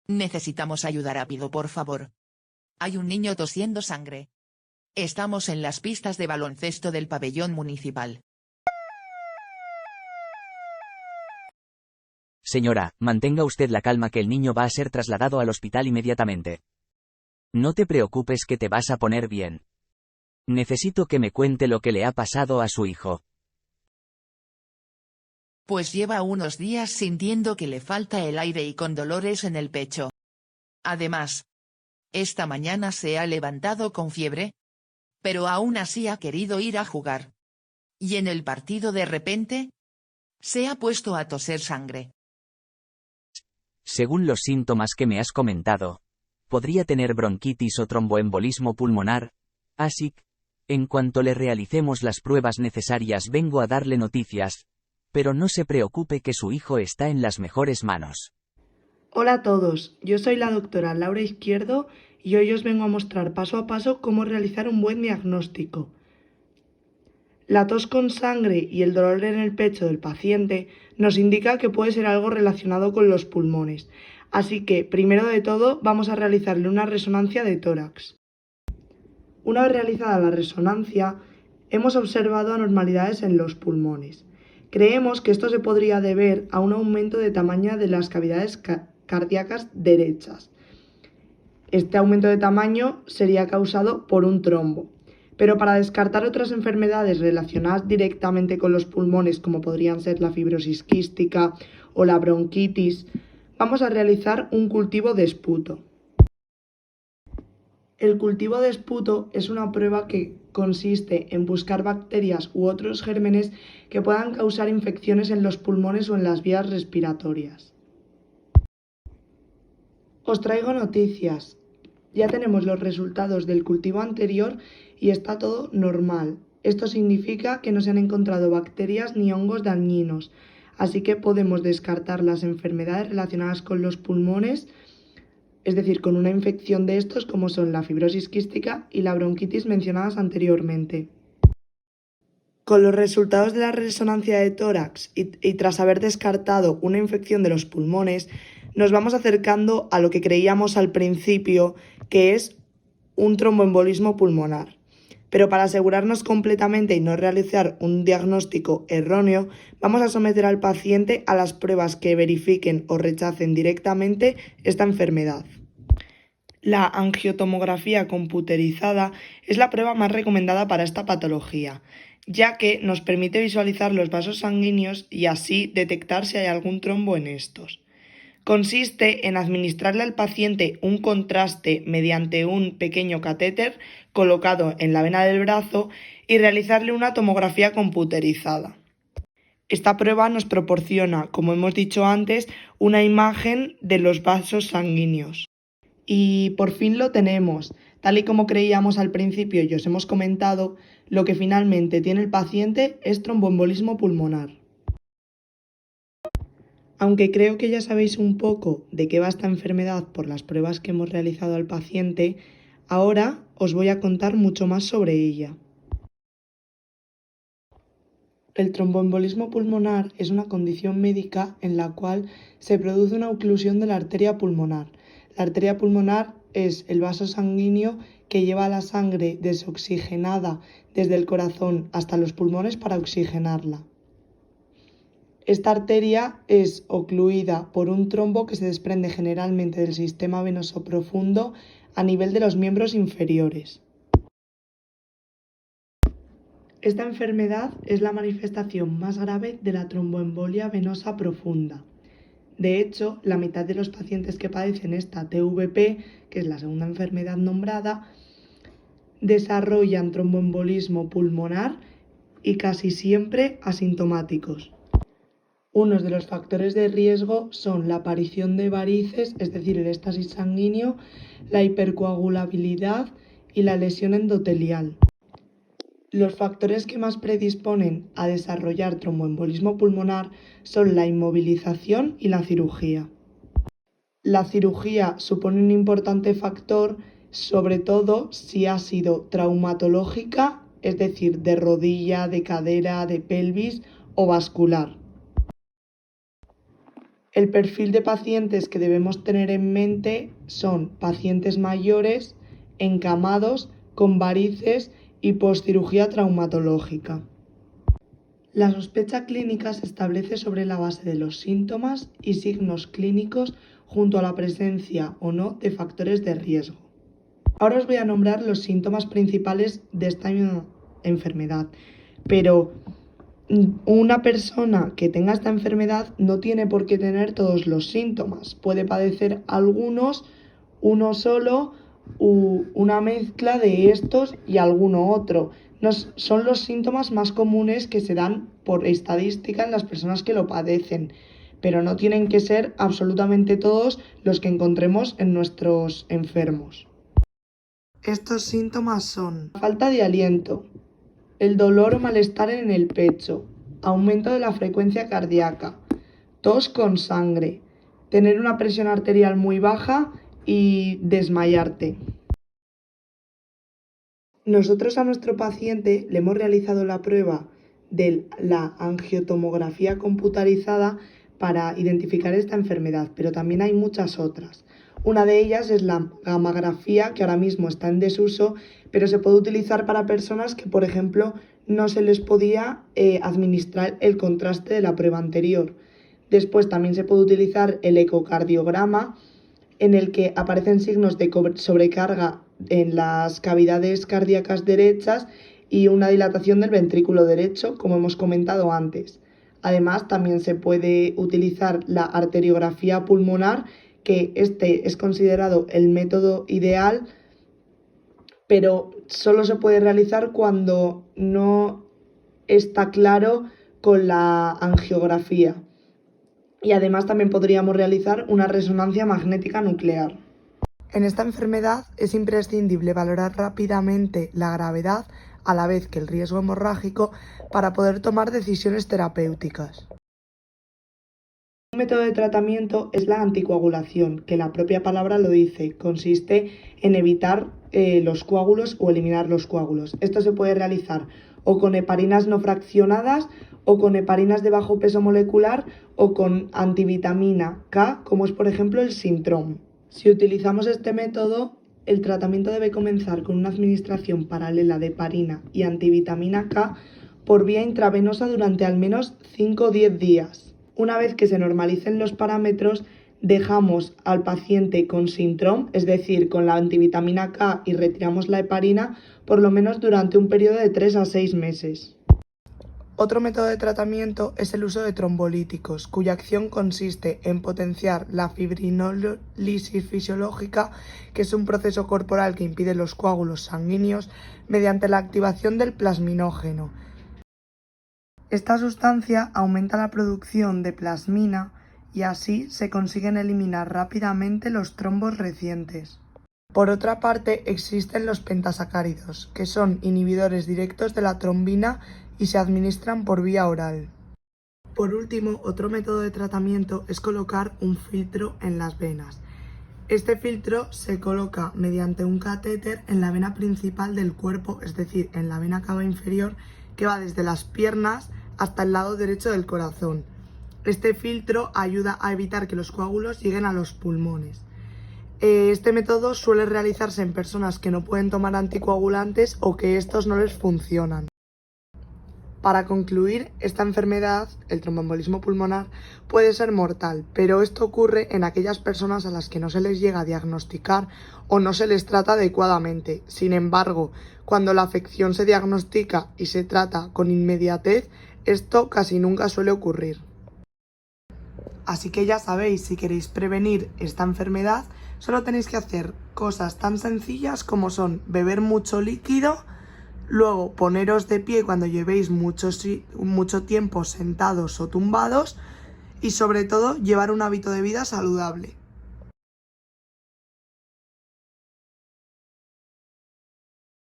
Necesitamos ayuda rápido, por favor. Hay un niño tosiendo sangre. Estamos en las pistas de baloncesto del pabellón municipal. Señora, mantenga usted la calma, que el niño va a ser trasladado al hospital inmediatamente. No te preocupes, que te vas a poner bien. Necesito que me cuente lo que le ha pasado a su hijo. Pues lleva unos días sintiendo que le falta el aire y con dolores en el pecho. Además, esta mañana se ha levantado con fiebre, pero aún así ha querido ir a jugar. Y en el partido de repente, se ha puesto a toser sangre. Según los síntomas que me has comentado, podría tener bronquitis o tromboembolismo pulmonar, así que, en cuanto le realicemos las pruebas necesarias, vengo a darle noticias, pero no se preocupe, que su hijo está en las mejores manos. Hola a todos, yo soy la doctora Laura Izquierdo y hoy os vengo a mostrar paso a paso cómo realizar un buen diagnóstico. La tos con sangre y el dolor en el pecho del paciente nos indica que puede ser algo relacionado con los pulmones, así que primero de todo vamos a realizarle una resonancia de tórax. Una vez realizada la resonancia, hemos observado anormalidades en los pulmones. Creemos que esto se podría deber a un aumento de tamaño de las cavidades cardíacas derechas. Este aumento de tamaño sería causado por un trombo. Pero para descartar otras enfermedades relacionadas directamente con los pulmones, como podrían ser la fibrosis quística o la bronquitis, vamos a realizar un cultivo de esputo. El cultivo de esputo es una prueba que consiste en buscar bacterias u otros gérmenes que puedan causar infecciones en los pulmones o en las vías respiratorias. Os traigo noticias. Ya tenemos los resultados del cultivo anterior y está todo normal. Esto significa que no se han encontrado bacterias ni hongos dañinos, así que podemos descartar las enfermedades relacionadas con los pulmones, es decir, con una infección de estos como son la fibrosis quística y la bronquitis mencionadas anteriormente. Con los resultados de la resonancia de tórax y tras haber descartado una infección de los pulmones, nos vamos acercando a lo que creíamos al principio, que es un tromboembolismo pulmonar. Pero para asegurarnos completamente y no realizar un diagnóstico erróneo, vamos a someter al paciente a las pruebas que verifiquen o rechacen directamente esta enfermedad. La angiotomografía computerizada es la prueba más recomendada para esta patología, ya que nos permite visualizar los vasos sanguíneos y así detectar si hay algún trombo en estos. Consiste en administrarle al paciente un contraste mediante un pequeño catéter colocado en la vena del brazo y realizarle una tomografía computerizada. Esta prueba nos proporciona, como hemos dicho antes, una imagen de los vasos sanguíneos. Y por fin lo tenemos. Tal y como creíamos al principio y os hemos comentado, lo que finalmente tiene el paciente es tromboembolismo pulmonar. Aunque creo que ya sabéis un poco de qué va esta enfermedad por las pruebas que hemos realizado al paciente, ahora os voy a contar mucho más sobre ella. El tromboembolismo pulmonar es una condición médica en la cual se produce una oclusión de la arteria pulmonar. La arteria pulmonar es el vaso sanguíneo que lleva la sangre desoxigenada desde el corazón hasta los pulmones para oxigenarla. Esta arteria es ocluida por un trombo que se desprende generalmente del sistema venoso profundo a nivel de los miembros inferiores. Esta enfermedad es la manifestación más grave de la tromboembolia venosa profunda. De hecho, la mitad de los pacientes que padecen esta TVP, que es la segunda enfermedad nombrada, desarrollan tromboembolismo pulmonar y casi siempre asintomáticos. Unos de los factores de riesgo son la aparición de varices, es decir, el éstasis sanguíneo, la hipercoagulabilidad y la lesión endotelial. Los factores que más predisponen a desarrollar tromboembolismo pulmonar son la inmovilización y la cirugía. La cirugía supone un importante factor, sobre todo si ha sido traumatológica, es decir, de rodilla, de cadera, de pelvis o vascular. El perfil de pacientes que debemos tener en mente son pacientes mayores, encamados, con varices y postcirugía traumatológica. La sospecha clínica se establece sobre la base de los síntomas y signos clínicos junto a la presencia o no de factores de riesgo. Ahora os voy a nombrar los síntomas principales de esta enfermedad, pero una persona que tenga esta enfermedad no tiene por qué tener todos los síntomas. Puede padecer algunos, uno solo, u una mezcla de estos y alguno otro. Son los síntomas más comunes que se dan por estadística en las personas que lo padecen, pero no tienen que ser absolutamente todos los que encontremos en nuestros enfermos. Estos síntomas son falta de aliento, el dolor o malestar en el pecho, aumento de la frecuencia cardíaca, tos con sangre, tener una presión arterial muy baja y desmayarte. Nosotros a nuestro paciente le hemos realizado la prueba de la angiotomografía computarizada para identificar esta enfermedad, pero también hay muchas otras. Una de ellas es la gammagrafía, que ahora mismo está en desuso, pero se puede utilizar para personas que, por ejemplo, no se les podía administrar el contraste de la prueba anterior. Después también se puede utilizar el ecocardiograma, en el que aparecen signos de sobrecarga en las cavidades cardíacas derechas y una dilatación del ventrículo derecho, como hemos comentado antes. Además, también se puede utilizar la arteriografía pulmonar, que este es considerado el método ideal, pero solo se puede realizar cuando no está claro con la angiografía. Y además también podríamos realizar una resonancia magnética nuclear. En esta enfermedad es imprescindible valorar rápidamente la gravedad a la vez que el riesgo hemorrágico para poder tomar decisiones terapéuticas. Un método de tratamiento es la anticoagulación, que la propia palabra lo dice, consiste en evitar los coágulos o eliminar los coágulos. Esto se puede realizar o con heparinas no fraccionadas o con heparinas de bajo peso molecular o con antivitamina K, como es por ejemplo el Sintrom. Si utilizamos este método, el tratamiento debe comenzar con una administración paralela de heparina y antivitamina K por vía intravenosa durante al menos 5 o 10 días. Una vez que se normalicen los parámetros, dejamos al paciente con Sintrom, es decir, con la antivitamina K, y retiramos la heparina por lo menos durante un periodo de 3 a 6 meses. Otro método de tratamiento es el uso de trombolíticos, cuya acción consiste en potenciar la fibrinólisis fisiológica, que es un proceso corporal que impide los coágulos sanguíneos, mediante la activación del plasminógeno. Esta sustancia aumenta la producción de plasmina y así se consiguen eliminar rápidamente los trombos recientes. Por otra parte, existen los pentasacáridos, que son inhibidores directos de la trombina y se administran por vía oral. Por último, otro método de tratamiento es colocar un filtro en las venas. Este filtro se coloca mediante un catéter en la vena principal del cuerpo, es decir, en la vena cava inferior, que va desde las piernas hasta el lado derecho del corazón. Este filtro ayuda a evitar que los coágulos lleguen a los pulmones. Este método suele realizarse en personas que no pueden tomar anticoagulantes o que estos no les funcionan. Para concluir, esta enfermedad, el tromboembolismo pulmonar, puede ser mortal, pero esto ocurre en aquellas personas a las que no se les llega a diagnosticar o no se les trata adecuadamente. Sin embargo, cuando la afección se diagnostica y se trata con inmediatez, esto casi nunca suele ocurrir. Así que ya sabéis, si queréis prevenir esta enfermedad, solo tenéis que hacer cosas tan sencillas como son beber mucho líquido, luego poneros de pie cuando llevéis mucho tiempo sentados o tumbados y sobre todo llevar un hábito de vida saludable.